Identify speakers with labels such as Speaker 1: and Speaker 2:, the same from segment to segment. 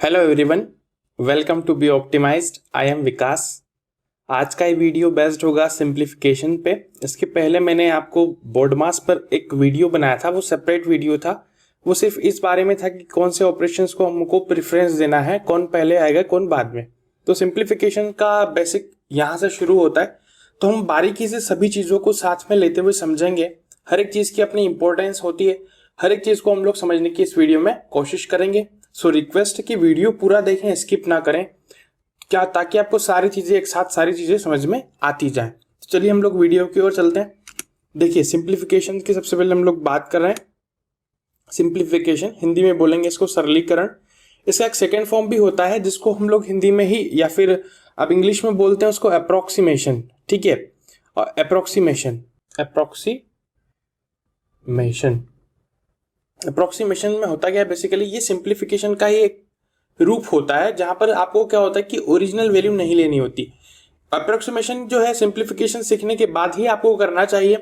Speaker 1: Hello everyone, welcome to be optimised. I am Vikas. आज का ये वीडियो बेस्ड होगा सिंप्लीफिकेशन पे। इसके पहले मैंने आपको बोर्ड मास पर एक वीडियो बनाया था, वो सेपरेट वीडियो था। वो सिर्फ इस बारे में था कि कौन से ऑपरेशंस को हमको प्रेफरेंस देना है, कौन पहले आएगा कौन बाद में। तो सिंप्लीफिकेशन का बेसिक यहाँ से शुरू होता है। तो हम बारीकी से सभी चीज़ों को साथ में लेते हुए समझेंगे। हर एक चीज़ की अपनी इंपॉर्टेंस होती है, हर एक चीज़ को हम लोग समझने की इस वीडियो में कोशिश करेंगे। सो रिक्वेस्ट है कि वीडियो पूरा देखें, स्किप ना करें, क्या ताकि आपको सारी चीज़ें एक साथ सारी चीज़ें समझ में आती जाएं। तो चलिए हम लोग वीडियो की ओर चलते हैं। देखिए, सिंप्लीफिकेशन की सबसे पहले हम लोग बात कर रहे हैं। सिंप्लीफिकेशन हिंदी में बोलेंगे इसको सरलीकरण। इसका एक सेकेंड फॉर्म भी होता है जिसको हम लोग हिंदी में ही या फिर अब इंग्लिश में बोलते हैं उसको अप्रोक्सीमेशन। ठीक है, और अप्रोक्सीमेशन में होता क्या है, बेसिकली ये सिंप्लीफिकेशन का ही एक रूप होता है जहां पर आपको क्या होता है कि ओरिजिनल वैल्यू नहीं लेनी होती। अप्रोक्सीमेशन जो है सिंप्लीफिकेशन सीखने के बाद ही आपको करना चाहिए,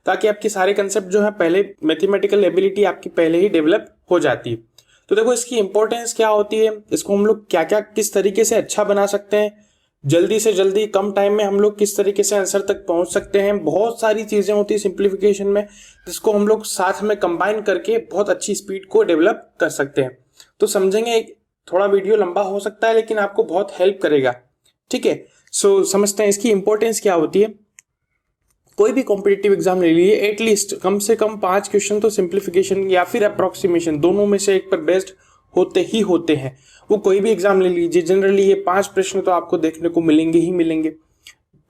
Speaker 1: ताकि आपके सारे कंसेप्ट जो है पहले मैथमेटिकल एबिलिटी आपकी पहले ही डेवलप हो जाती है। तो देखो इसकी इंपॉर्टेंस क्या होती है, इसको हम लोग क्या क्या किस तरीके से अच्छा बना सकते हैं, जल्दी से जल्दी कम टाइम में हम लोग किस तरीके से आंसर तक पहुंच सकते हैं। बहुत सारी चीजें होती है सिंप्लीफिकेशन में जिसको हम लोग साथ में कंबाइन करके बहुत अच्छी स्पीड को डेवलप कर सकते हैं। तो समझेंगे, थोड़ा वीडियो लंबा हो सकता है लेकिन आपको बहुत हेल्प करेगा। ठीक है, सो समझते हैं इसकी इंपॉर्टेंस क्या होती है। कोई भी कॉम्पिटिटिव एग्जाम ले लीजिए, एटलीस्ट कम से कम 5 क्वेश्चन तो सिंप्लीफिकेशन या फिर अप्रोक्सीमेशन दोनों में से एक पर बेस्ड होते ही होते हैं। वो कोई भी एग्जाम ले लीजिए, जनरली ये 5 प्रश्न तो आपको देखने को मिलेंगे ही मिलेंगे,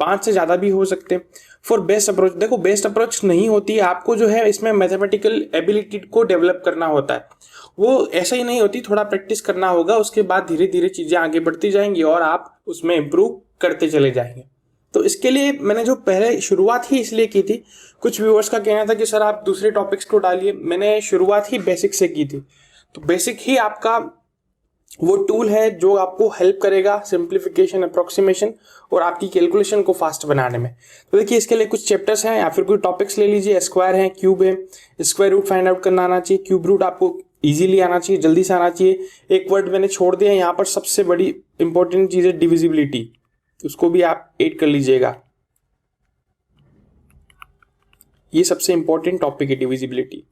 Speaker 1: 5 से ज्यादा भी हो सकते हैं। फॉर बेस्ट अप्रोच, देखो बेस्ट अप्रोच नहीं होती है, आपको जो है इसमें मैथमेटिकल एबिलिटी को डेवलप करना होता है। वो ऐसा ही नहीं होती, थोड़ा प्रैक्टिस करना होगा, उसके बाद धीरे धीरे चीजें आगे बढ़ती जाएंगी और आप उसमें इंप्रूव करते चले जाएंगे। तो इसके लिए मैंने जो पहले शुरुआत ही इसलिए की थी, कुछ व्यूअर्स का कहना था कि सर आप दूसरे टॉपिक्स को डालिए, मैंने शुरुआत ही बेसिक से की थी। तो बेसिक ही आपका वो टूल है जो आपको हेल्प करेगा सिंप्लीफिकेशन, अप्रोक्सीमेशन और आपकी कैलकुलेशन को फास्ट बनाने में। तो देखिए इसके लिए कुछ चैप्टर्स हैं या फिर कोई टॉपिक्स ले लीजिए। स्क्वायर है, क्यूब है, स्क्वायर रूट फाइंड आउट करना आना चाहिए, क्यूब रूट आपको इजीली आना चाहिए, जल्दी से आना चाहिए। एक वर्ड मैंने छोड़ दिया यहाँ पर, सबसे बड़ी इंपॉर्टेंट चीज है डिविजिबिलिटी, उसको भी आप ऐड कर लीजिएगा। ये सबसे इंपॉर्टेंट टॉपिक है डिविजिबिलिटी।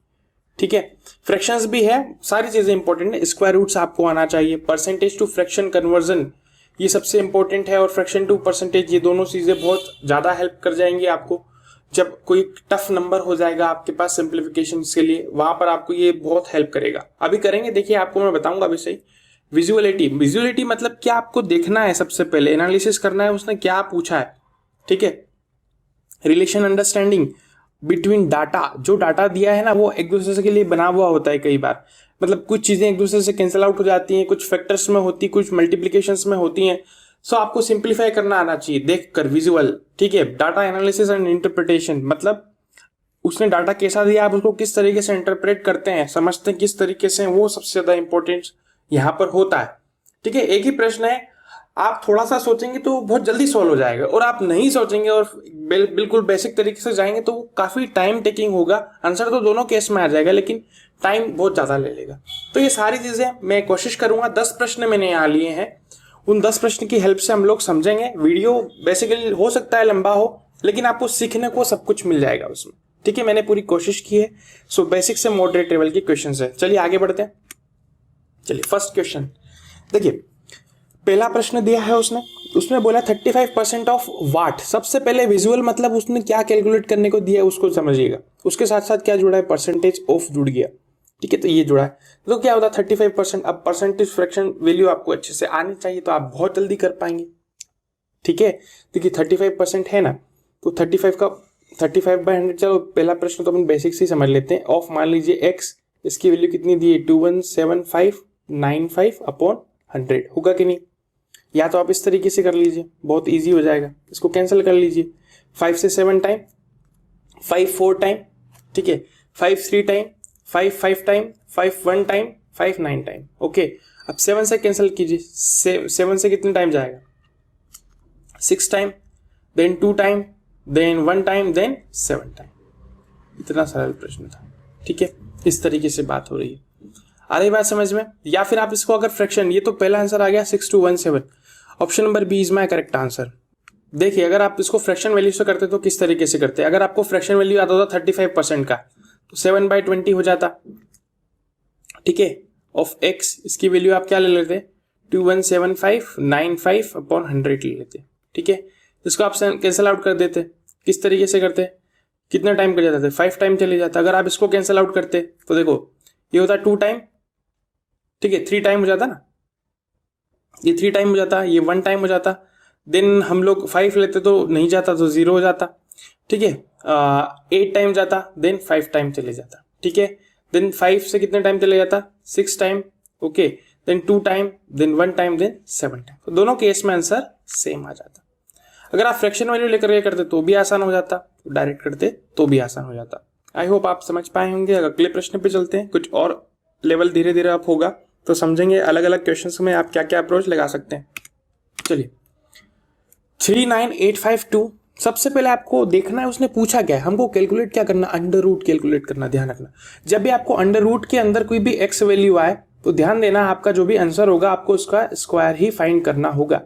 Speaker 1: ठीक है, फ्रैक्शंस भी है, सारी चीजें इंपॉर्टेंट है। स्क्वायर रूट्स आपको आना चाहिए, परसेंटेज टू फ्रैक्शन कन्वर्जन ये सबसे इंपॉर्टेंट है, और फ्रैक्शन टू परसेंटेज, ये दोनों चीजें बहुत ज्यादा हेल्प कर जाएंगी आपको जब कोई टफ नंबर हो जाएगा आपके पास सिंप्लीफिकेशन के लिए, वहां पर आपको ये बहुत हेल्प करेगा। अभी करेंगे, देखिए आपको मैं बताऊंगा अभी सही। विजुअलिटी मतलब क्या आपको देखना है, सबसे पहले एनालिसिस करना है उसने क्या पूछा है। ठीक है, रिलेशन अंडरस्टैंडिंग बिटवीन डाटा, जो डाटा दिया है ना वो एक दूसरे के लिए बना हुआ होता है कई बार, मतलब कुछ चीजें एक दूसरे से कैंसिल आउट हो जाती हैं, कुछ फैक्टर्स में होती, कुछ मल्टीप्लिकेशंस में होती हैं। सो आपको सिंप्लीफाई करना आना चाहिए देखकर, विजुअल। ठीक है, डाटा एनालिसिस एंड इंटरप्रिटेशन मतलब उसने डाटा कैसा दिया, आप उसको किस तरीके से इंटरप्रेट करते हैं, समझते हैं किस तरीके से, वो सबसे ज्यादा इंपॉर्टेंट यहाँ पर होता है। ठीक है, एक ही प्रश्न है, आप थोड़ा सा सोचेंगे तो बहुत जल्दी सॉल्व हो जाएगा, और आप नहीं सोचेंगे और बिल्कुल बेसिक तरीके से जाएंगे तो वो काफी टाइम टेकिंग होगा। आंसर तो दोनों केस में आ जाएगा लेकिन टाइम बहुत ज्यादा ले लेगा। तो ये सारी चीजें मैं कोशिश करूंगा, 10 प्रश्न मैंने यहाँ लिए हैं, उन 10 प्रश्न की हेल्प से हम लोग समझेंगे। वीडियो बेसिकली हो सकता है लंबा हो लेकिन आपको सीखने को सब कुछ मिल जाएगा उसमें। ठीक है, मैंने पूरी कोशिश की है। सो बेसिक से मॉडरेट लेवल के क्वेश्चन है। चलिए आगे बढ़ते हैं। चलिए फर्स्ट क्वेश्चन देखिए, पहला प्रश्न दिया है उसने बोला 35% ऑफ वाट। सबसे पहले विजुअल मतलब उसने क्या कैलकुलेट करने को दिया है उसको समझिएगा, उसके साथ साथ क्या जुड़ा है, परसेंटेज ऑफ जुड़ गया। ठीक है, तो ये जुड़ा है तो क्या होता है 35%। अब परसेंटेज फ्रैक्शन वैल्यू आपको अच्छे से आनी चाहिए तो आप बहुत जल्दी कर पाएंगे। ठीक है, देखिए 35% है ना, तो 35/100। चलो पहला प्रश्न तो अपन बेसिक से समझ लेते हैं। ऑफ मान लीजिए एक्स, इसकी वैल्यू कितनी दी है 217,595 अपॉन 100, होगा कि नहीं। या तो आप इस तरीके से कर लीजिए, बहुत इजी हो जाएगा, इसको कैंसिल कर लीजिए। 5 से 7 टाइम, 5 4 टाइम, ठीक है, 5 3 time, 5 5 time, 5 1 time, 5 9 time. Okay, अब 7 से कैंसिल कीजिए, 7 से कितने टाइम जाएगा, 6 time, then 2 time, then 1 time, then 7 time. इतना सरल प्रश्न था। ठीक है, इस तरीके से बात हो रही है। आ रही बात समझ में? या फिर आप इसको अगर फ्रैक्शन, ये तो पहला आंसर आ गया 6217, option number B is my correct answer. देखिए अगर आप इसको फ्रैक्शन वैल्यू से करते तो किस तरीके से करते, अगर आपको फ्रैक्शन वैल्यू आता होता 35% का तो 7/20 हो जाता, ठीक है, ऑफ एक्स, इसकी वैल्यू आप क्या ले लेते, 217595/100 ले लेते, ठीक है। इसको आप कैंसिल आउट कर देते, किस तरीके से करते, कितना टाइम कर जाता था, 5 टाइम चले जाता। अगर आप इसको कैंसिल आउट करते तो देखो ये होता 2 टाइम, ठीक है, 3 टाइम हो जाता ना, ये 3 टाइम हो जाता, ये 1 टाइम हो जाता, देन हम लोग 5 लेते तो नहीं जाता तो 0 हो जाता, ठीक है, 8 टाइम जाता, देन 5 टाइम चले जाता, ठीक है, देन 5 से कितने टाइम चले जाता, 6 time, okay, then 2 time, then 1 time, then 7 time. तो दोनों केस में आंसर सेम आ जाता। अगर आप फ्रैक्शन वैल्यू लेकर के करते तो भी आसान हो जाता, डायरेक्ट करते तो भी आसान हो जाता। आई होप आप समझ पाए होंगे। अगले प्रश्न पे चलते हैं, कुछ और लेवल धीरे धीरे अप होगा तो समझेंगे अलग अलग क्वेश्चंस में आप क्या क्या अप्रोच लगा सकते हैं। चलिए 39852, सबसे पहले आपको देखना है उसने पूछा क्या है, हमको कैलकुलेट क्या करना, अंडर रूट कैलकुलेट करना। ध्यान रखना जब भी आपको अंडर रूट के अंदर कोई भी एक्स वैल्यू आए तो ध्यान देना आपका जो भी आंसर होगा आपको उसका स्क्वायर ही फाइंड करना होगा,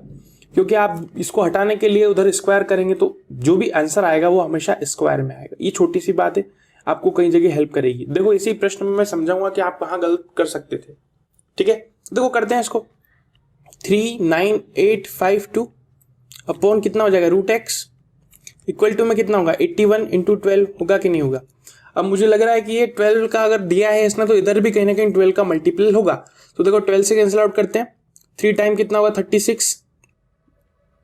Speaker 1: क्योंकि आप इसको हटाने के लिए उधर स्क्वायर करेंगे तो जो भी आंसर आएगा वो हमेशा स्क्वायर में आएगा। ये छोटी सी बात है, आपको कई जगह हेल्प करेगी। देखो इसी प्रश्न में मैं समझाऊंगा कि आप कहाँ गलत कर सकते थे, ठीक है। देखो करते हैं इसको, 39852 अपॉन कितना हो जाएगा, रूट एक्स इक्वल टू में कितना होगा, 81 इंटू 12 होगा कि नहीं होगा। अब मुझे लग रहा है कि ये 12 का अगर दिया है इसने तो इधर भी कहीं ना कहीं 12 का मल्टीपल होगा, तो देखो 12 से कैंसिल आउट करते हैं, 3 टाइम कितना होगा 36,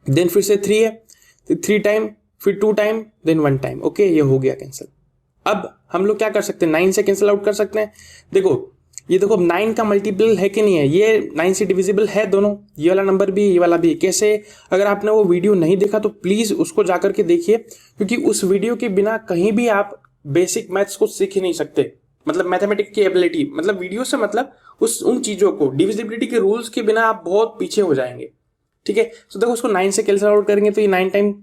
Speaker 1: देन फिर से 3 है, 3 टाइम, फिर 2 टाइम, देन 1 टाइम, ओके, ये हो गया कैंसिल। अब हम लोग क्या कर सकते हैं, 9 से कैंसिल आउट कर सकते हैं। देखो ये देखो 9 का मल्टीपल है कि नहीं है, ये 9 से डिविजिबल है दोनों, ये वाला नंबर भी ये वाला भी। कैसे, अगर आपने वो वीडियो नहीं देखा तो प्लीज उसको जाकर के देखिए, क्योंकि उस वीडियो के बिना कहीं भी आप बेसिक मैथ्स को सीख ही नहीं सकते, मतलब मैथमेटिक्स की एबिलिटी, मतलब वीडियो से मतलब उन चीजों को, डिविजिबिलिटी के रूल्स के बिना आप बहुत पीछे हो जाएंगे, ठीक है। तो देखो उसको 9 से कैंसिल आउट करेंगे तो ये 9 टाइम,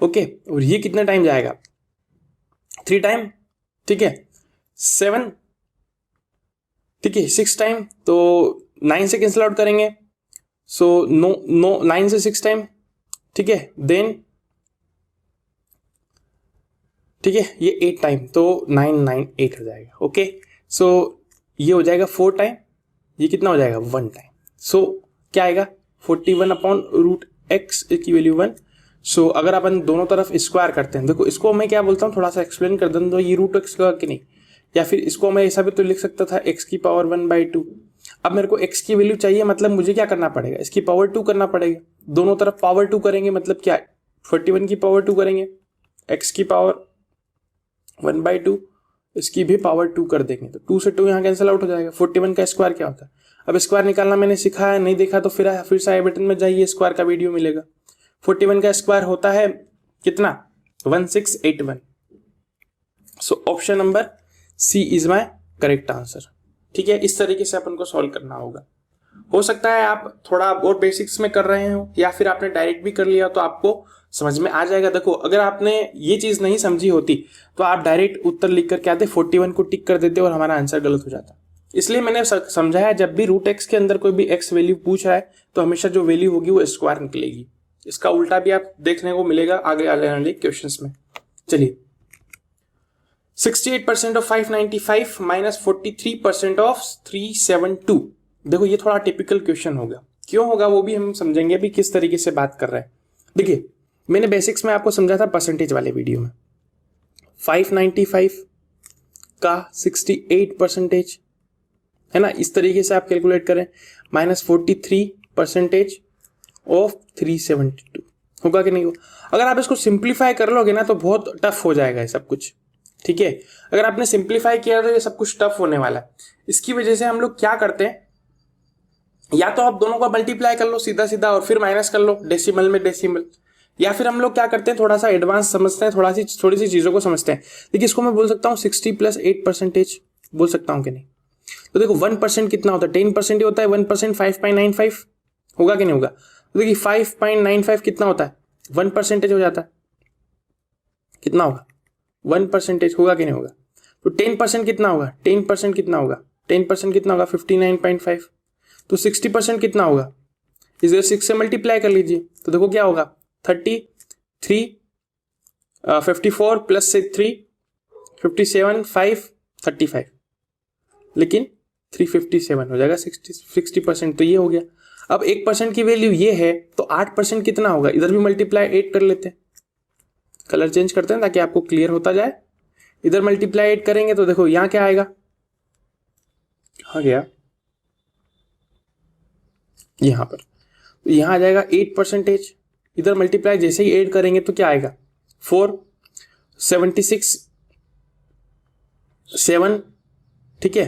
Speaker 1: ओके, और ये कितना टाइम जाएगा, 3 टाइम, ठीक है, 7, ठीक है, 6 टाइम, तो 9 से कैंसिल आउट करेंगे, सो नो 9 से 6 टाइम, ठीक है, देन ठीक है ये 8 टाइम, तो 998 हो जाएगा, ओके। सो ये हो जाएगा 4 टाइम, ये कितना हो जाएगा 1 टाइम, सो क्या आएगा 41 अपॉन रूट एक्स की वैल्यू 1। सो अगर अपन दोनों तरफ स्क्वायर करते हैं, देखो इसको मैं क्या बोलता हूँ, थोड़ा सा एक्सप्लेन कर दूँ, तो ये रूट एक्स का कि नहीं, या फिर इसको मैं ऐसा भी तो लिख सकता था x की पावर 1/2। अब मेरे को x की वैल्यू चाहिए, मतलब मुझे क्या करना पड़ेगा, इसकी पावर 2 करना पड़ेगा, दोनों तरफ पावर 2 करेंगे, मतलब क्या 41 की पावर 2 करेंगे, x की पावर 1/2, इसकी भी पावर 2 कर देंगे, तो 2 से 2 यहाँ कैंसिल आउट हो जाएगा। 41 का स्क्वायर क्या होता है, अब स्क्वायर निकालना मैंने सीखा है, नहीं देखा तो फिर से आई बटन में जाइए, स्क्वायर का वीडियो मिलेगा। 41 का स्क्वायर होता है कितना, 1681। So option number C is my correct answer, ठीक है। इस तरीके से अपन को सॉल्व करना होगा। हो सकता है आप थोड़ा और बेसिक्स में कर रहे हो, या फिर आपने डायरेक्ट भी कर लिया तो आपको समझ में आ जाएगा। देखो अगर आपने ये चीज नहीं समझी होती तो आप डायरेक्ट उत्तर लिख कर क्या आते, 41 को टिक कर देते और हमारा आंसर गलत हो जाता। इसलिए मैंने समझाया जब भी रूट एक्स के अंदर कोई भी एक्स वैल्यू पूछ रहा है तो हमेशा जो वैल्यू होगी वो स्क्वायर निकलेगी। इसका उल्टा भी आप देखने को मिलेगा आगे आने वाले क्वेश्चंस में। चलिए 68% ऑफ 595 माइनस 43% ऑफ 372। देखो ये थोड़ा टिपिकल क्वेश्चन होगा, क्यों होगा वो भी हम समझेंगे भी किस तरीके से बात कर रहे हैं। देखिए मैंने बेसिक्स में आपको समझा था परसेंटेज वाले वीडियो में, 595 का 68% है ना, इस तरीके से आप कैलकुलेट करें, माइनस 43% ऑफ 372 होगा कि नहीं होगा। अगर आप इसको सिंप्लीफाई कर लोगे ना तो बहुत टफ हो जाएगा ये सब कुछ, ठीक है। अगर आपने सिंप्लीफाई किया तो ये सब कुछ टफ होने वाला है। इसकी वजह से हम लोग क्या करते हैं, या तो आप दोनों का मल्टीप्लाई कर लो सीधा सीधा और फिर माइनस कर लो डेसिमल में डेसिमल, या फिर हम लोग क्या करते हैं थोड़ा सा एडवांस समझते हैं, थोड़ी सी चीजों को समझते हैं। देखिए इसको मैं बोल सकता हूँ 60 + 8% बोल सकता हूँ कि नहीं। तो देखो 1% कितना होता है, 10% ही होता है, 1% 5.95 होगा कि नहीं होगा। तो देखिए 5.95 कितना होता है, 1% हो जाता है, कितना होगा 1% होगा कि नहीं होगा। तो 10% कितना होगा, 10% कितना होगा 10% कितना होगा 59.5, तो 60% कितना होगा, इधर 6 से मल्टीप्लाई कर लीजिए तो देखो क्या होगा 33 54 प्लस से 3 57 5 35, लेकिन 357 हो जाएगा 60%, तो ये हो गया। अब 1% की वैल्यू ये है तो 8% कितना होगा, इधर भी मल्टीप्लाई 8 कर लेते हैं, कलर चेंज करते हैं ताकि आपको क्लियर होता जाए। इधर मल्टीप्लाई 8 करेंगे तो देखो यहां क्या आएगा, कहां गया, यहां पर, तो यहां आ जाएगा 8%। इधर मल्टीप्लाई जैसे ही 8 करेंगे तो क्या आएगा 4 76 7, ठीक है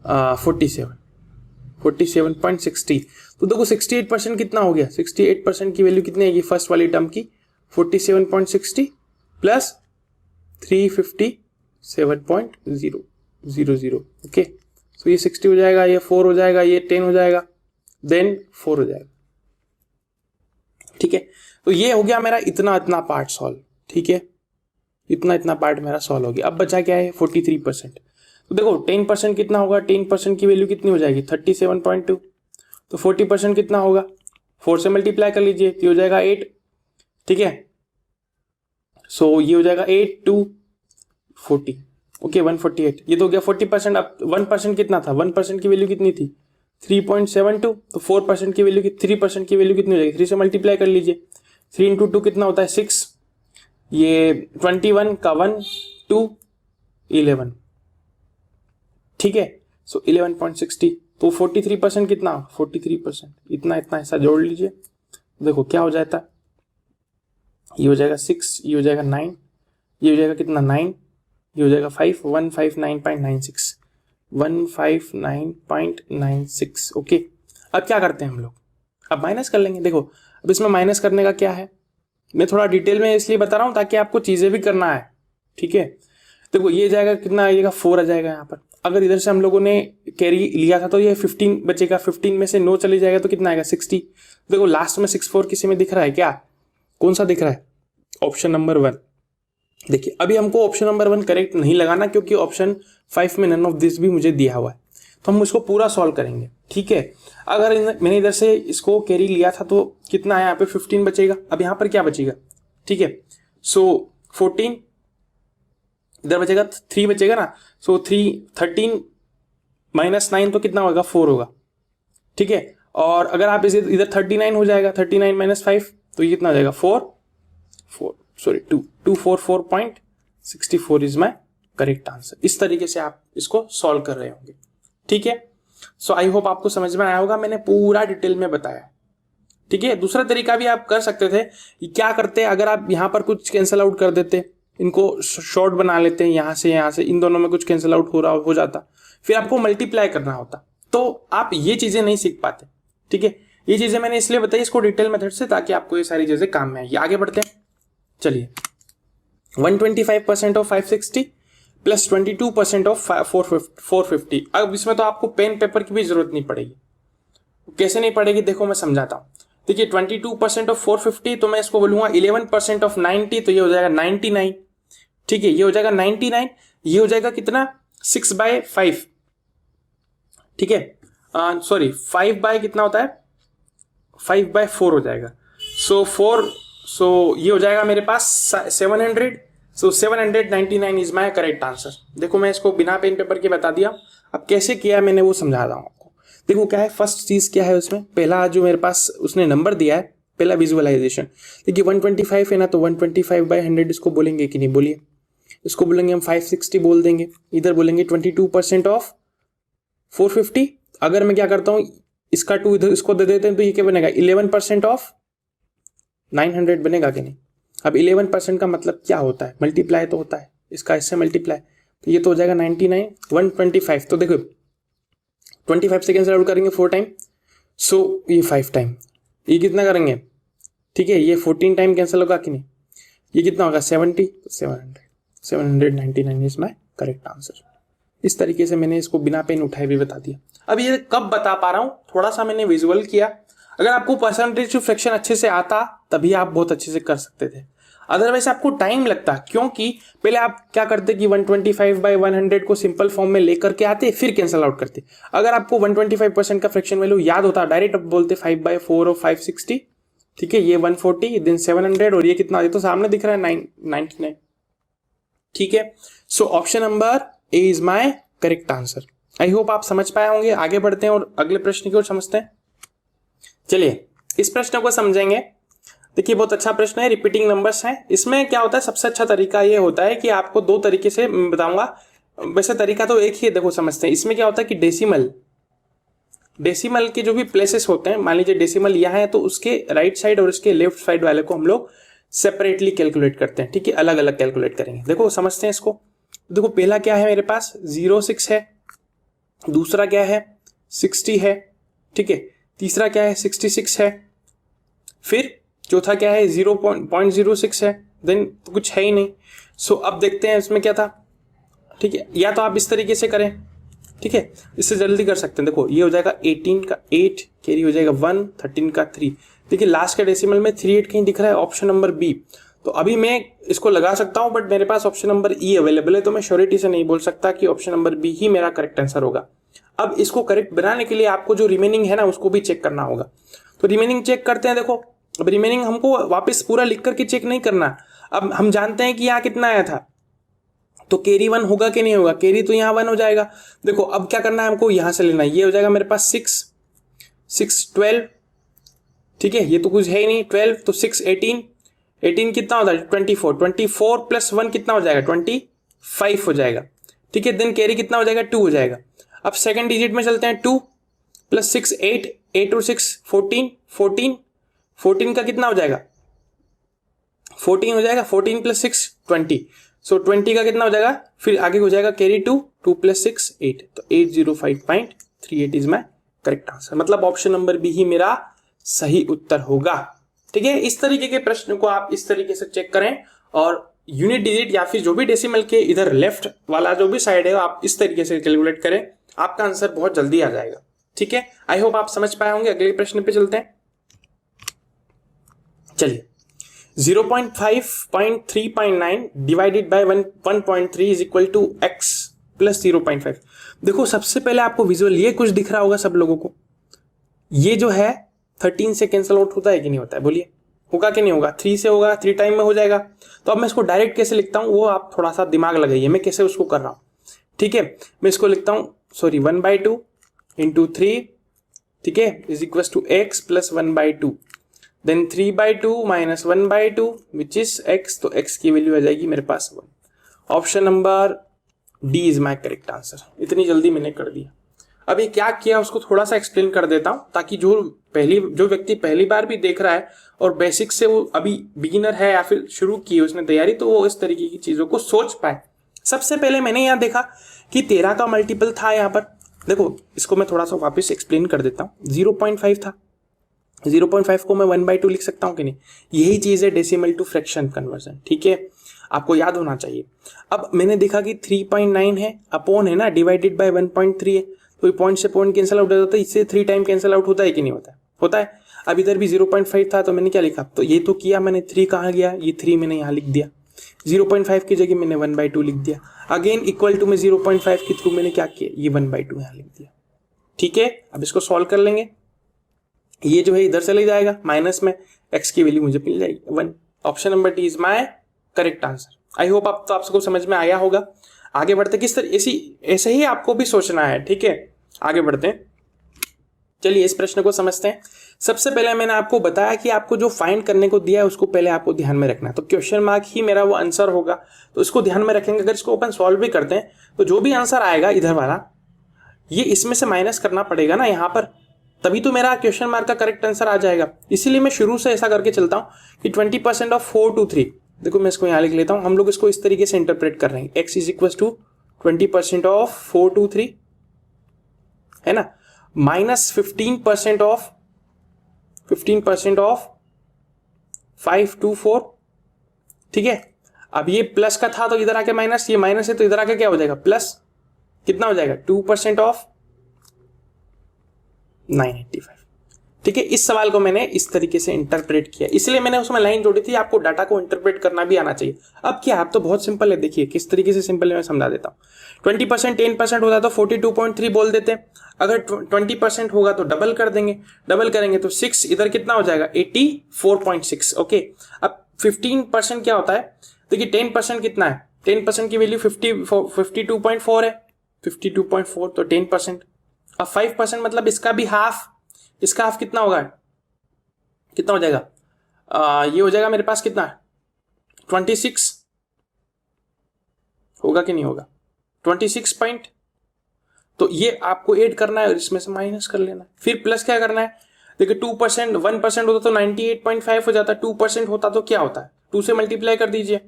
Speaker 1: 47.60, तो देखो 68% कितना हो गया, 68% की वैल्यू कितनी आएगी फर्स्ट वाली टर्म की 47.60 प्लस 357.000, ओके। सो ये 60 हो जाएगा, ये 4 हो जाएगा, ये 10 हो जाएगा, देन 4 हो जाएगा, ठीक है। तो ये हो गया मेरा इतना पार्ट सॉल्व, ठीक है, इतना पार्ट मेरा सॉल्व हो गया। अब बचा क्या है 43%, तो देखो 10% कितना होगा, 10% की वैल्यू कितनी हो जाएगी 37.2, तो 40% कितना होगा 4 से मल्टीप्लाई कर लीजिए तो हो जाएगा 8, ठीक है। सो ये हो जाएगा 8 2 40, ओके 148, ये तो हो गया 40%। अब 1% कितना था, 1% की वैल्यू कितनी थी 3.72, तो 4% की वैल्यू 3% की वैल्यू कितनी हो जाएगी 3 से मल्टीप्लाई कर लीजिए, 3 इंटू 2 कितना होता है 6, ये 21 का 1 2 11, ठीक है। सो 11.60, तो 43% कितना 43%, इतना ऐसा जोड़ लीजिए, देखो क्या हो जाता है, ये हो जाएगा 6, ये हो जाएगा 9, ये हो जाएगा कितना 9, ये हो जाएगा 5 159.96 159.96, ओके। अब क्या करते हैं हम लोग, अब माइनस कर लेंगे। देखो अब इसमें माइनस करने का क्या है, मैं थोड़ा डिटेल में इसलिए बता रहा हूं ताकि आपको चीजें भी करना है, ठीक है। देखो ये जाएगा कितना आएगा 4 आ जाएगा यहाँ पर, अगर इधर से हम लोगों ने कैरी लिया था तो ये 15 बचेगा, 15 में से 9 चले जाएगा तो कितना आएगा 60। देखो लास्ट में 64 किसी में दिख रहा है क्या, कौन सा दिख रहा है, ऑप्शन नंबर 1। देखिए अभी हमको ऑप्शन नंबर 1 करेक्ट नहीं लगाना क्योंकि ऑप्शन 5 में नन ऑफ दिस भी मुझे दिया हुआ है, तो हम इसको पूरा सॉल्व करेंगे, ठीक है। अगर मैंने इधर से इसको कैरी लिया था तो कितना है यहाँ पे 15 बचेगा, अब यहाँ पर क्या बचेगा, ठीक है। सो 14 इधर बचेगा 3 बचेगा ना, सो 13 माइनस 9 तो कितना होगा 4 होगा, ठीक है। और अगर आप इसे इधर 39 हो जाएगा, 39 माइनस 5 तो ये कितना हो जाएगा 244.64 इज माई करेक्ट आंसर। इस तरीके से आप इसको सॉल्व कर रहे होंगे, ठीक है। सो आई होप आपको समझ में आया होगा, मैंने पूरा डिटेल में बताया, ठीक है। दूसरा तरीका भी आप कर सकते थे, क्या करते अगर आप यहाँ पर कुछ कैंसिल आउट कर देते, इनको शॉर्ट बना लेते हैं, यहाँ से इन दोनों में कुछ कैंसिल आउट हो जाता, फिर आपको मल्टीप्लाई करना होता, तो आप ये चीजें नहीं सीख पाते, ठीक है। ये चीजें मैंने इसलिए बताई इसको डिटेल मेथड से ताकि आपको ये सारी चीजें काम में आएगी। आगे बढ़ते हैं, चलिए 125% ऑफ 560 प्लस 22% ऑफ 450। अब इसमें तो आपको पेन पेपर की भी जरूरत नहीं पड़ेगी। कैसे नहीं पड़ेगी देखो मैं समझाता हूं। देखिए 22% ऑफ 450 तो मैं इसको बोलूंगा 11% ऑफ 90 तो ये हो जाएगा 99, ठीक है। ये हो जाएगा 99, ये हो जाएगा कितना 6/5, ठीक है। सॉरी 5 कितना होता है 5/4 हो जाएगा। सो ये हो जाएगा मेरे पास 700, सो 799 इज माई करेक्ट आंसर। देखो मैं इसको बिना पेन पेपर के बता दिया, अब कैसे किया मैंने वो समझा रहा हूं आपको। देखो क्या है फर्स्ट चीज क्या है उसमें, पहला जो मेरे पास उसने नंबर दिया है, पहला विजुअलाइजेशन। देखिए 125 है ना, तो 125/100 इसको बोलेंगे कि नहीं, बोलिए। इसको बोलेंगे हम 560 बोल देंगे, इधर बोलेंगे 22% ऑफ 450। अगर मैं क्या करता हूं इसका 2 इधर इसको दे देते हैं तो ये क्या बनेगा 11% ऑफ 900 बनेगा कि नहीं। अब 11% का मतलब क्या होता है, मल्टीप्लाई तो होता है इसका इससे मल्टीप्लाई, तो ये तो हो जाएगा 99 125। तो देखो 25 से कैंसिल आउट करेंगे 4 टाइम, सो ये 5 टाइम, ये कितना करेंगे, ठीक है, ये 14 टाइम कैंसिल होगा कि नहीं, ये कितना होगा 70, 799 इज माई करेक्ट आंसर। इस तरीके से मैंने इसको बिना पेन उठाए भी बता दिया। अब ये कब बता पा रहा हूं, थोड़ा सा मैंने विजुअल किया। अगर आपको परसेंटेज टू फ्रैक्शन अच्छे से आता तभी आप बहुत अच्छे से कर सकते थे। अदरवाइज आपको टाइम लगता, क्योंकि पहले आप क्या करते कि 125/100 को सिंपल फॉर्म में लेकर के आते फिर कैंसल आउट करते। अगर आपको 125% का फ्रैक्शन वैल्यू याद होता डायरेक्ट आप बोलते 5/4 और 560, ठीक है, ये 140 देन 700 और ये कितना, ये तो सामने दिख रहा है 999, ठीक है। सो option number A is my correct answer. I hope आप समझ पाए होंगे। आगे बढ़ते हैं और अगले प्रश्न की ओर समझते हैं। चलिए इस प्रश्न को समझेंगे। देखिए बहुत अच्छा प्रश्न है, रिपीटिंग नंबर्स हैं। इसमें क्या होता है, सबसे अच्छा तरीका ये होता है कि आपको दो तरीके से बताऊंगा, वैसे तरीका तो एक ही है, देखो समझते हैं। इसमें क्या होता है कि डेसिमल के जो भी प्लेसेस होते हैं, मान लीजिए डेसिमल यहाँ है तो उसके राइट साइड और उसके लेफ्ट साइड वाले को हम लोग सेपरेटली कैलकुलेट करते हैं, ठीक है, अलग अलग कैलकुलेट करेंगे। देखो समझते हैं इसको। देखो पहला क्या है मेरे पास 06 है, दूसरा क्या है 60 है, ठीक है, तीसरा क्या है 66 है, फिर चौथा क्या है 0.06 है, देन तो कुछ है ही नहीं। सो अब देखते हैं इसमें क्या था, ठीक है। या तो आप इस तरीके से करें, ठीक है, इससे जल्दी कर सकते हैं। देखो ये हो जाएगा 18 का 8 कैरी हो जाएगा 1, 13 का 3। देखिए लास्ट के डेसिमल में 38 कहीं दिख रहा है, ऑप्शन नंबर बी। तो अभी मैं इसको लगा सकता हूं बट मेरे पास ऑप्शन नंबर ई अवेलेबल है, तो मैं श्योरिटी से नहीं बोल सकता कि ऑप्शन नंबर बी ही मेरा करेक्ट आंसर होगा। अब इसको करेक्ट बनाने के लिए आपको जो रिमेनिंग है ना उसको भी चेक करना होगा। तो रिमेनिंग चेक करते हैं। देखो अब रिमेनिंग हमको वापस पूरा लिख करके चेक नहीं करना। अब हम जानते हैं कि यहाँ कितना आया था, तो कैरी 1 होगा कि नहीं होगा, कैरी तो यहाँ 1 हो जाएगा। देखो अब क्या करना है हमको, यहां से लेना है, ये हो जाएगा मेरे पास 6 12, ठीक है, ये तो कुछ है ही नहीं, 12 तो 6 18 कितना होता है 24 प्लस 1 कितना हो जाएगा 25 हो जाएगा, ठीक है। देन कैरी कितना हो जाएगा 2 हो जाएगा। अब सेकंड डिजिट में चलते हैं, 2 प्लस 6 8 और 6 14 का कितना हो जाएगा 14 हो जाएगा, 14 प्लस 6 20, सो 20 का कितना हो जाएगा, फिर आगे हो जाएगा कैरी 2 प्लस 6 8, तो 805.38 इज माई करेक्ट आंसर। मतलब ऑप्शन नंबर बी ही मेरा सही उत्तर होगा, ठीक है। इस तरीके के प्रश्न को आप इस तरीके से चेक करें और यूनिट डिजिट या फिर जो भी डेसिमल के इधर लेफ्ट वाला जो भी साइड है आप इस तरीके से कैलकुलेट करें, आपका आंसर बहुत जल्दी आ जाएगा, ठीक है। आई होप आप समझ पाए होंगे। अगले प्रश्न पे चलते हैं। चलिए 0.5.3.9 divided by 1.3 is equal to x plus 0.5। देखो सबसे पहले आपको विजुअल ये कुछ दिख रहा होगा सब लोगों को, ये जो है 13 से कैंसिल आउट होता है कि नहीं होता है, बोलिए होगा कि नहीं होगा, 3 से होगा, 3 टाइम में हो जाएगा। तो अब मैं इसको डायरेक्ट कैसे लिखता हूं वो आप थोड़ा सा दिमाग लगाइए, मैं कैसे उसको कर रहा हूं, ठीक है। मैं इसको लिखता हूं 1/2 इंटू 3, ठीक है, इज इक्वल टू x प्लस 1/2, then 3/2 minus 1/2 which is x, तो x की वैल्यू आ जाएगी मेरे पास 1। Option number D is my correct answer. इतनी जल्दी मैंने कर दिया। अब ये क्या किया उसको थोड़ा सा एक्सप्लेन कर देता हूं, ताकि जो व्यक्ति पहली बार भी देख रहा है और बेसिक से वो अभी बिगिनर है या फिर शुरू की है उसने तैयारी, तो वो इस तरीके की चीजों को सोच पाए। सबसे पहले मैंने यहाँ देखा कि 13 का मल्टीपल था यहाँ पर। देखो इसको मैं थोड़ा सा वापस एक्सप्लेन कर देता हूँ। 0.5 था, 0.5 को मैं 1/2 लिख सकता हूं कि नहीं, यही चीज है डेसिमल टू फ्रैक्शन कन्वर्जन, ठीक है, आपको याद होना चाहिए। अब मैंने देखा कि 3.9 है, अपॉन है ना, डिवाइडेड बाय 1.3 है, तो पॉइंट से पॉइंट कैंसिल आउट होता है, इससे 3 टाइम कैंसिल आउट होता है कि नहीं होता है, होता है। अब इधर भी 0.5 था तो मैंने क्या लिखा, तो ये तो किया मैंने, 3 कहाँ गया, ये 3 मैंने यहाँ लिख दिया, 0.5 की जगह मैंने 1/2 लिख दिया। अगेन इक्वल टू में 0.5 के थ्रू मैंने क्या किया, ये 1/2 यहाँ लिख दिया, ठीक है। अब इसको सॉल्व कर लेंगे, ये जो है इधर चले जाएगा माइनस में, x की वैल्यू मुझे मिल जाएगी 1। Option number D is my correct answer. I hope आप तो आप सबको समझ में आया होगा। आगे बढ़ते किस तरह, ऐसे ही आपको भी सोचना है, ठीक है। आगे बढ़ते हैं, चलिए इस प्रश्न को समझते हैं। सबसे पहले मैंने आपको बताया कि आपको जो फाइंड करने को दिया है उसको पहले आपको ध्यान में रखना है, तो क्वेश्चन मार्क ही मेरा वो आंसर होगा, तो इसको ध्यान में रखेंगे। अगर इसको ओपन सॉल्व भी करते हैं तो जो भी आंसर आएगा इधर वाला, ये इसमें से माइनस करना पड़ेगा ना यहाँ पर, तभी तो मेरा क्वेश्चन मार्क का करेक्ट आंसर आ जाएगा। इसीलिए मैं शुरू से ऐसा करके चलता हूं कि 20% ऑफ 4 to 3, देखो मैं इसको यहां लिख लेता हूं, हम लोग इसको इस तरीके से इंटरप्रेट कर रहे हैं, x is equal to 20% of 4 to 3 है ना, माइनस 15% ऑफ 5 to 4, ठीक है। अब ये प्लस का था तो इधर आके माइनस, ये माइनस है तो इधर आके क्या हो जाएगा प्लस, कितना हो जाएगा 2% ऑफ 985, ठीक है, इस सवाल को मैंने इस तरीके से इंटरप्रेट किया, इसलिए मैंने उसमें लाइन जोड़ी थी, आपको डाटा को इंटरप्रेट करना भी आना चाहिए। अब क्या, आप तो बहुत सिंपल है, देखिए किस तरीके से सिंपल है, मैं समझा देता हूँ। 20% 10% होता तो 42.3 बोल देते, अगर 20% होगा तो डबल कर देंगे, डबल करेंगे तो 6 इधर कितना हो जाएगा 84.6। ओके, अब 15% क्या होता है, देखिए 10% कितना है, 10% की वैल्यू 52.4 है, 52.4 तो 10%। अब 5% मतलब इसका भी हाफ, इसका हाफ कितना होगा, कितना हो जाएगा, ये हो जाएगा मेरे पास कितना 26 होगा कि नहीं होगा, 26 पॉइंट। तो ये आपको ऐड करना है और इसमें से माइनस कर लेना है, फिर प्लस क्या करना है, देखिए 2%, 1% होता तो 98.5 हो जाता, 2% होता तो क्या होता है, 2 से मल्टीप्लाई कर दीजिए,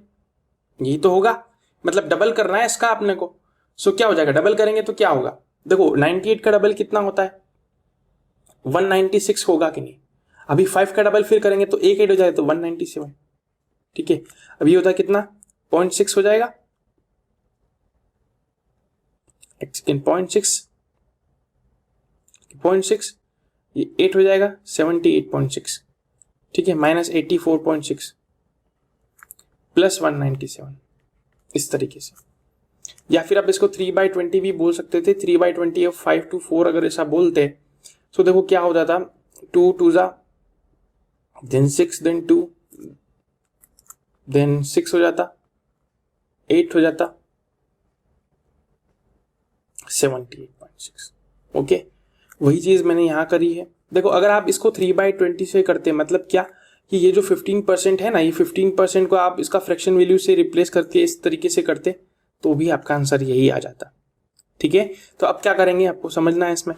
Speaker 1: यही तो होगा, मतलब डबल करना है इसका अपने को। सो क्या हो जाएगा, डबल करेंगे तो क्या होगा, देखो 98 का डबल कितना होता है 196 होगा कि नहीं, अभी 5 का डबल फिर करेंगे तो एक ऐड हो जाएगा तो 197। ठीक है, अभी होता है कितना 0.6 हो जाएगा, 0.6 ये 8 हो जाएगा 78.6। ठीक है, माइनस 84.6 प्लस 197, इस तरीके से। या फिर आप इसको 3/20 भी बोल सकते थे, 3/20 ऑफ 5 to 4 अगर ऐसा बोलते तो देखो क्या हो जाता, 2 2 जा देन 6 देन 2 देन 6 हो जाता, 8 हो जाता 78.6। ओके, वही चीज मैंने यहां करी है। देखो अगर आप इसको 3/20 से करते, मतलब क्या कि ये जो 15% है ना, ये 15% को आप इसका फ्रैक्शन वैल्यू से रिप्लेस करके इस तरीके से करते तो भी आपका आंसर यही आ जाता। ठीक है, तो अब क्या करेंगे, आपको समझना है इसमें।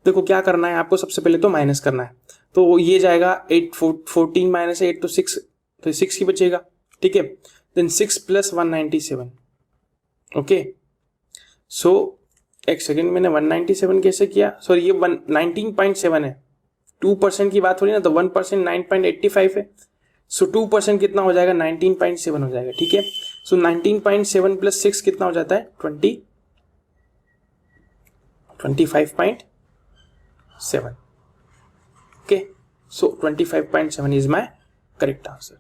Speaker 1: देखो क्या करना है आपको, सबसे पहले तो माइनस करना है, तो ये जाएगा 14 माइनस 8 तो 6, तो 6 ही बचेगा। ठीक है, देन 6 प्लस 197। ओके, सो एक सेकेंड, मैंने 197 कैसे किया, सॉरी ये 19.7 है, 2% की बात हो रही ना, तो 1% 9.85 है, सो 2% कितना हो जाएगा 19.7 हो जाएगा। ठीक है, सो 19.7 प्लस 6 कितना हो जाता है 25.7। Okay, so 25.7 is my correct answer.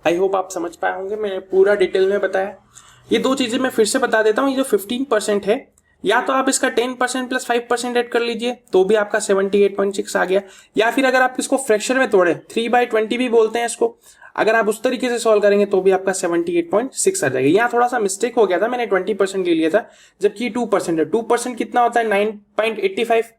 Speaker 1: I hope आप समझ पाए होंगे, मैंने पूरा डिटेल में बताया। ये दो चीजें मैं फिर से बता देता हूँ, ये जो 15% है, या तो आप इसका 10% प्लस 5% ऐड कर लीजिए तो भी आपका 78.6 आ गया, या फिर अगर आप इसको फ्रैक्शन में तोड़े 3/20 भी बोलते हैं इसको, अगर आप उस तरीके से सॉल्व करेंगे तो भी आपका 78.6 आ जाएगा। यहाँ थोड़ा सा मिस्टेक हो गया था, मैंने 20% ले लिया था जबकि 2% है। 2% कितना होता है 9.85,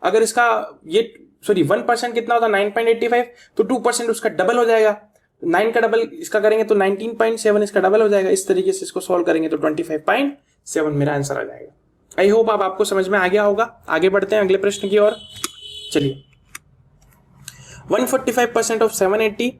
Speaker 1: अगर इसका ये सॉरी 1% कितना होता है 9.85, तो 2% उसका डबल हो जाएगा, 9 का डबल इसका करेंगे तो 19.7 इसका डबल हो जाएगा, इस तरीके से इसको सॉल्व करेंगे तो 25.7 मेरा आंसर आ जाएगा। आई होप आपको समझ में आ गया होगा। आगे बढ़ते हैं अगले प्रश्न की ओर। चलिए, 145% ऑफ 780।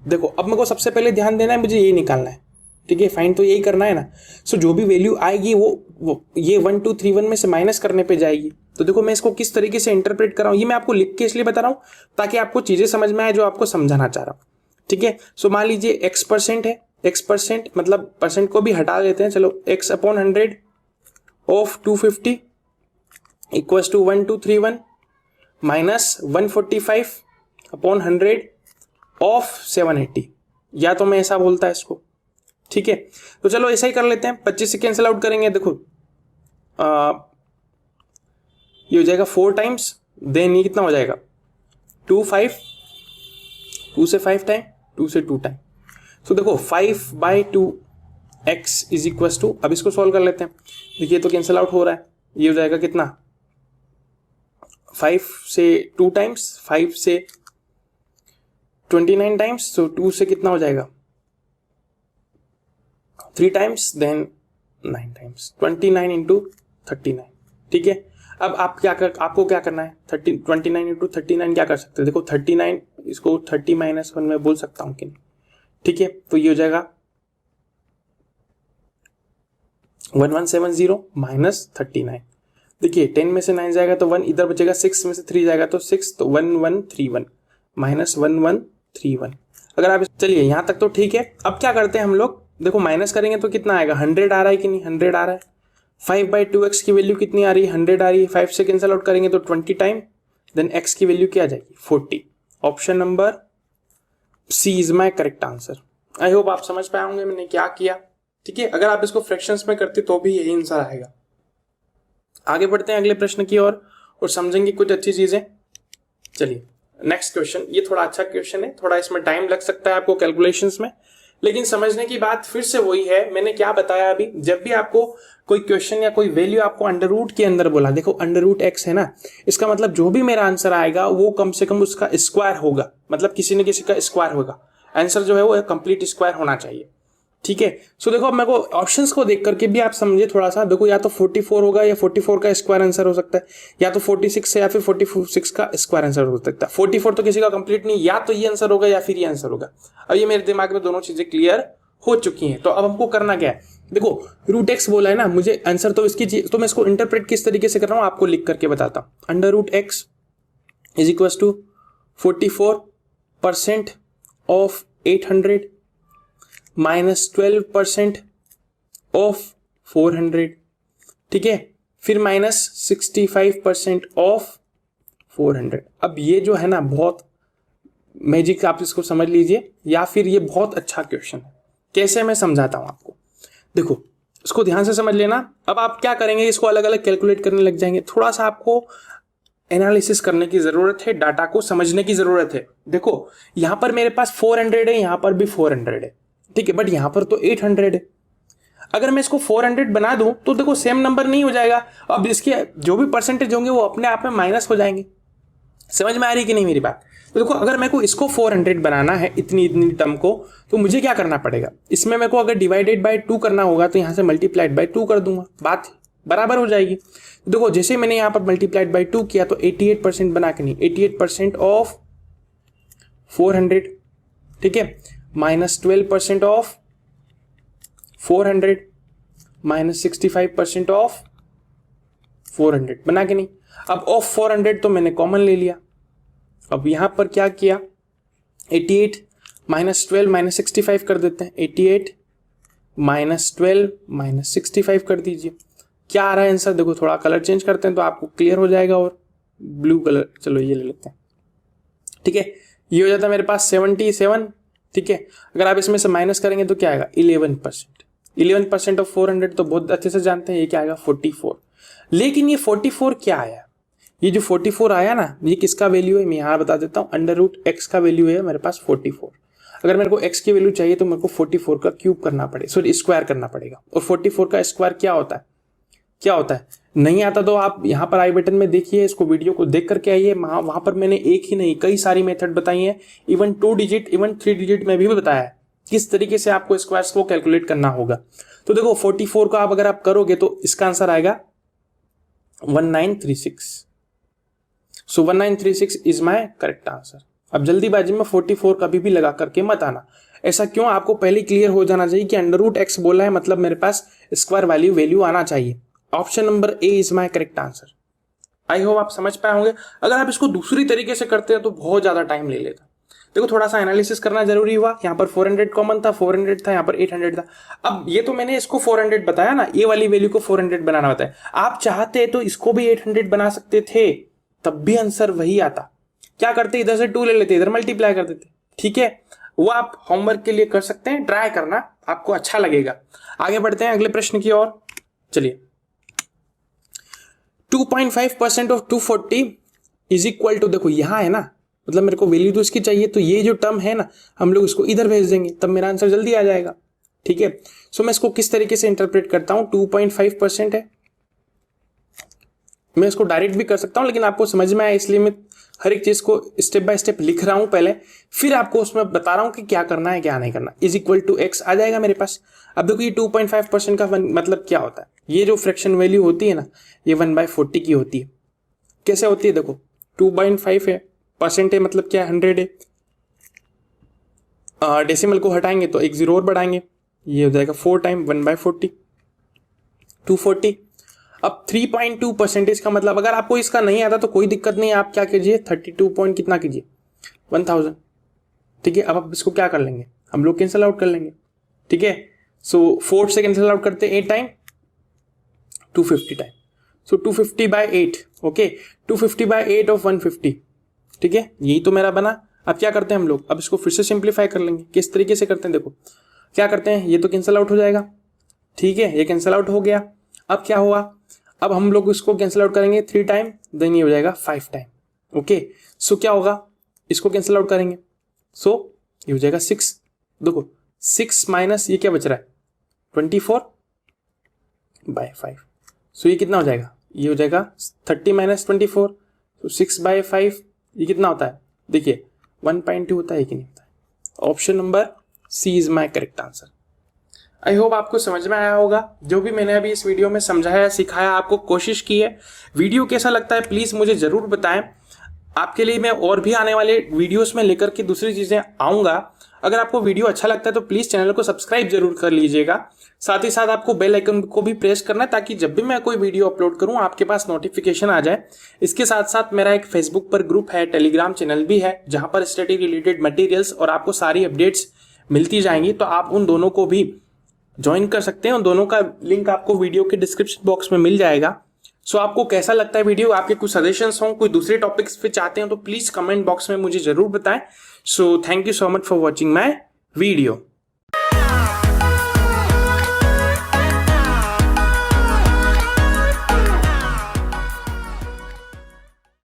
Speaker 1: देखो अब मेरे को सबसे पहले ध्यान देना है, मुझे ये निकालना है। ठीक है, फाइंड तो यही करना है ना। सो जो भी वैल्यू आएगी वो ये 1231 में से माइनस करने पे जाएगी। तो देखो मैं इसको किस तरीके से इंटरप्रेट कर रहा हूँ, ये मैं आपको लिख के इसलिए बता रहा हूँ ताकि आपको चीजें समझ में आए जो आपको समझाना चाह रहा हूँ। ठीक है, सो मान लीजिए x% है, x% मतलब परसेंट को भी हटा देते हैं, चलो x/100 of 250 equals to 1231 minus 145/100 of 780, या तो मैं ऐसा बोलता है इसको। ठीक है, तो चलो ऐसा ही कर लेते हैं, 25 से कैंसिल आउट करेंगे। देखो ये हो जाएगा 4 टाइम्स, देन ये कितना हो जाएगा 2 से 5 टाइम, 2 से 2 टाइम। तो देखो 5/2x इज इक्वल टू, अब इसको सॉल्व कर लेते हैं। देखिए तो कैंसिल आउट हो रहा है, ये हो जाएगा कितना 5 से 2 टाइम्स, 5 से 29 टाइम्स, तो 2 से कितना हो जाएगा 3 टाइम्स, देन 9 टाइम्स, 29 इंटू 39। ठीक है, अब आपको क्या करना है, 29 इंटू 39 क्या कर सकते हैं। देखो 39 इसको 30 - 1 में बोल सकता हूं कि नहीं। ठीक है, तो ये हो जाएगा 1170 माइनस 39। देखिए 10 में से 9 जाएगा तो 1 इधर बचेगा, 6 में से 3 जाएगा तो 6, तो 1131 माइनस 1131। अगर आप चलिए यहां तक तो ठीक है। अब क्या करते हैं हम लोग, देखो माइनस करेंगे तो कितना आएगा 100 आ रहा है कि नहीं, 100 आ रहा है। 5/2x की वैल्यू कितनी आ रही है 100 आ रही है, 5 से कैंसिल आउट करेंगे तो 20 टाइम, देन x की वैल्यू क्या आ जाएगी 40। Option number C is my correct answer. I hope आप समझ पाए होंगे मैंने क्या किया। ठीक है, अगर आप इसको फ्रैक्शंस में करते तो भी यही आंसर आएगा। आगे बढ़ते हैं अगले प्रश्न की ओर और समझेंगे कुछ अच्छी चीजें। चलिए नेक्स्ट क्वेश्चन, ये थोड़ा अच्छा क्वेश्चन है, थोड़ा इसमें टाइम लग सकता है आपको कैलकुलेशंस में, लेकिन समझने की बात फिर से वही है, मैंने क्या बताया अभी, जब भी आपको कोई क्वेश्चन या कोई वैल्यू आपको अंडर रूट के अंदर बोला, देखो अंडर रूट एक्स है ना, इसका मतलब जो भी मेरा आंसर आएगा वो कम से कम उसका स्क्वायर होगा, मतलब किसी न किसी का स्क्वायर होगा। आंसर जो है वो कंप्लीट स्क्वायर होना चाहिए। ठीक है, सो देखो अब मेरे को ऑप्शंस को देख करके भी आप समझिए थोड़ा सा। देखो या तो 44 होगा या 44 का स्क्वायर आंसर हो सकता है, या तो 46 है या फिर 46 का स्क्वायर आंसर हो सकता है। 44 तो किसी का कंप्लीट नहीं, या तो ये आंसर होगा या फिर ये आंसर होगा। अब ये मेरे दिमाग में दोनों चीजें क्लियर हो चुकी हैं। तो अब हमको करना क्या है, देखो रूट एक्स बोला है ना, मुझे आंसर तो इसकी तो मैं इसको इंटरप्रेट किस तरीके से कर रहा हूं आपको लिख करके बताता हूं। Under root x is equal to 44% of 800 minus 12% of 400। ठीक है, फिर माइनस 65% ऑफ 400। अब ये जो है ना बहुत मैजिक, आप इसको समझ लीजिए, या फिर ये बहुत अच्छा क्वेश्चन है। कैसे, मैं समझाता हूं आपको। देखो इसको ध्यान से समझ लेना। अब आप क्या करेंगे, इसको अलग अलग कैलकुलेट करने लग जाएंगे। थोड़ा सा आपको एनालिसिस करने की जरूरत है, डाटा को समझने की जरूरत है। देखो यहां पर मेरे पास 400 है, यहां पर भी 400 है, ठीक है, बट यहां पर तो 800 है। अगर मैं इसको 400 बना दूं तो देखो सेम नंबर नहीं हो जाएगा। अब इसके जो भी परसेंटेज होंगे वो अपने आप में माइनस हो जाएंगे। समझ में आ रही कि नहीं मेरी बात। तो देखो अगर मेरे को इसको 400 बनाना है इतनी इतनी टर्म को, तो मुझे क्या करना पड़ेगा, इसमें मेरे को अगर डिवाइडेड बाय 2 करना होगा तो यहां से मल्टीप्लाइड बाय 2 कर दूंगा, बात बराबर हो जाएगी। देखो जैसे मैंने यहां पर मल्टीप्लाइड बाय 2 किया तो 88% बना के नहीं, 88% ऑफ 400, ठीक है, माइनस 12% ऑफ 400 माइनस 65% ऑफ 400 बना के नहीं। अब ऑफ 400 तो मैंने कॉमन ले लिया। अब यहां पर क्या किया, 88 माइनस 12 माइनस 65 कर देते हैं। 88 माइनस 12 माइनस 65 कर दीजिए। क्या आ रहा है आंसर, देखो थोड़ा कलर चेंज करते हैं तो आपको क्लियर हो जाएगा। और ब्लू कलर, चलो ये ले लेते हैं, ठीक है, ये हो जाता है मेरे पास 77। ठीक है, अगर आप इसमें से माइनस करेंगे तो क्या आएगा 11%। 11% ऑफ 400 तो बहुत अच्छे से जानते हैं, ये क्या आएगा 44। लेकिन ये 44 क्या आया, ये जो 44 आया ना, ये किसका वैल्यू है, मैं यहां बता देता हूं। अंडर रूट एक्स का वैल्यू है मेरे पास 44। अगर मेरे को एक्स की वैल्यू चाहिए तो मेरे को 44 का क्यूब करना पड़ेगा, सॉरी स्क्वायर करना पड़ेगा। और 44 का स्क्वायर क्या होता है, क्या होता है, नहीं आता तो आप यहां पर आई बटन में देखिए, इसको वीडियो को देख करके आइए। वहां पर मैंने एक ही नहीं कई सारी मेथड बताई है, इवन 2 डिजिट इवन 3 डिजिट में भी बताया है किस तरीके से आपको स्क्वायर्स को कैलकुलेट करना होगा। तो देखो 44 का आप अगर आप करोगे तो इसका आंसर आएगा 1936। सो 1936 इज माय करेक्ट आंसर। अब जल्दीबाजी में 44 कभी भी लगा करके मत आना। ऐसा क्यों, आपको पहले क्लियर हो जाना चाहिए कि अंडर रूट एक्स बोला है, मतलब मेरे पास स्क्वायर वैल्यू आना चाहिए। Option number A is my correct answer. I hope आप समझ पाए होंगे। अगर आप इसको दूसरी तरीके से करते हैं तो बहुत ज्यादा टाइम ले लेता। देखो थोड़ा सा एनालिसिस करना जरूरी हुआ। यहाँ पर 400 कॉमन था, 400 था, यहाँ पर 800 था। अब ये तो मैंने इसको 400 बताया ना, ये वाली वैल्यू को 400 बनाना बताया। आप चाहते तो इसको भी 800 बना सकते थे, तब भी आंसर वही आता। क्या करते, इधर से 2 ले लेते, इधर मल्टीप्लाई कर देते। ठीक है, वो आप होमवर्क के लिए कर सकते हैं, ट्राई करना, आपको अच्छा लगेगा। आगे बढ़ते हैं अगले प्रश्न की ओर। चलिए 2.5% ऑफ 240 इज इक्वल टू, देखो यहां है ना, मतलब मेरे को वैल्यू तो इसकी चाहिए, तो ये जो टर्म है ना हम लोग इसको इधर भेज देंगे, तब मेरा आंसर जल्दी आ जाएगा। ठीक है, सो मैं इसको किस तरीके से इंटरप्रेट करता हूं, 2.5% है, मैं इसको डायरेक्ट भी कर सकता हूं, लेकिन आपको समझ में आया इसलिए मैं हर एक चीज को स्टेप बाय स्टेप लिख रहा हूं पहले, फिर आपको उसमें बता रहा हूं कि क्या करना है क्या नहीं करना। इज इक्वल टू एक्स आ जाएगा मेरे पास। अब देखो ये 2.5% का मतलब क्या होता है, ये जो फ्रैक्शन वैल्यू होती है ना, ये 1/40 की होती है। कैसे होती है, देखो 2.5 है, परसेंट है, मतलब क्या 100 है, डेसिमल को हटाएंगे तो एक 0 और बढ़ाएंगे, ये हो जाएगा 4 टाइम 1/40, 240। अब 3.2% का मतलब, अगर आपको इसका नहीं आता तो कोई दिक्कत नहीं, आप क्या कीजिए 32 पॉइंट कितना कीजिए 1000। ठीक है, अब आप इसको क्या कर लेंगे, हम लोग कैंसिल आउट कर लेंगे। ठीक है, सो 4 से कैंसिल आउट करते 8 time 250 time, so 250/8, okay, 250/8 of 150, ठीक है, यही तो मेरा बना। अब क्या करते हैं हम लोग, अब इसको फिर से सिंप्लीफाई कर लेंगे। किस तरीके से करते हैं, देखो क्या करते हैं, ये तो कैंसिल आउट हो जाएगा, ठीक है, ये कैंसिल आउट हो गया। अब क्या हुआ, अब हम लोग इसको कैंसिल आउट करेंगे 3 टाइम, देन ये हो जाएगा 5 टाइम, ओके। सो क्या होगा, इसको कैंसिल आउट करेंगे, सो ये हो जाएगा 6। देखो 6 माइनस ये क्या बच रहा है 24/5, सो ये कितना हो जाएगा, ये हो जाएगा 30 माइनस 24, तो 6/5, ये कितना होता है, देखिए 1.2 होता है कि नहीं होता है। Option number C is my correct answer. I hope आपको समझ में आया होगा जो भी मैंने अभी इस वीडियो में समझाया सिखाया, आपको कोशिश की है। वीडियो कैसा लगता है प्लीज़ मुझे ज़रूर बताएं। आपके लिए मैं और भी आने वाले वीडियोस में लेकर के दूसरी चीज़ें आऊँगा। अगर आपको वीडियो अच्छा लगता है तो प्लीज़ चैनल को सब्सक्राइब जरूर कर लीजिएगा। साथ ही साथ आपको बेल आइकन को भी प्रेस करना है ताकि जब भी मैं कोई वीडियो अपलोड करूं आपके पास नोटिफिकेशन आ जाए। इसके साथ साथ मेरा एक फेसबुक पर ग्रुप है, टेलीग्राम चैनल भी है, जहां पर स्टडी रिलेटेड मटेरियल्स और आपको सारी अपडेट्स मिलती जाएंगी, तो आप उन दोनों को भी ज्वाइन कर सकते हैं। उन दोनों का लिंक आपको वीडियो के डिस्क्रिप्शन बॉक्स में मिल जाएगा। सो आपको कैसा लगता है वीडियो, आपके कुछ सजेशंस हों, कोई दूसरे टॉपिक्स पे चाहते हैं तो प्लीज कमेंट बॉक्स में मुझे जरूर बताएं। So thank you so much for watching my video.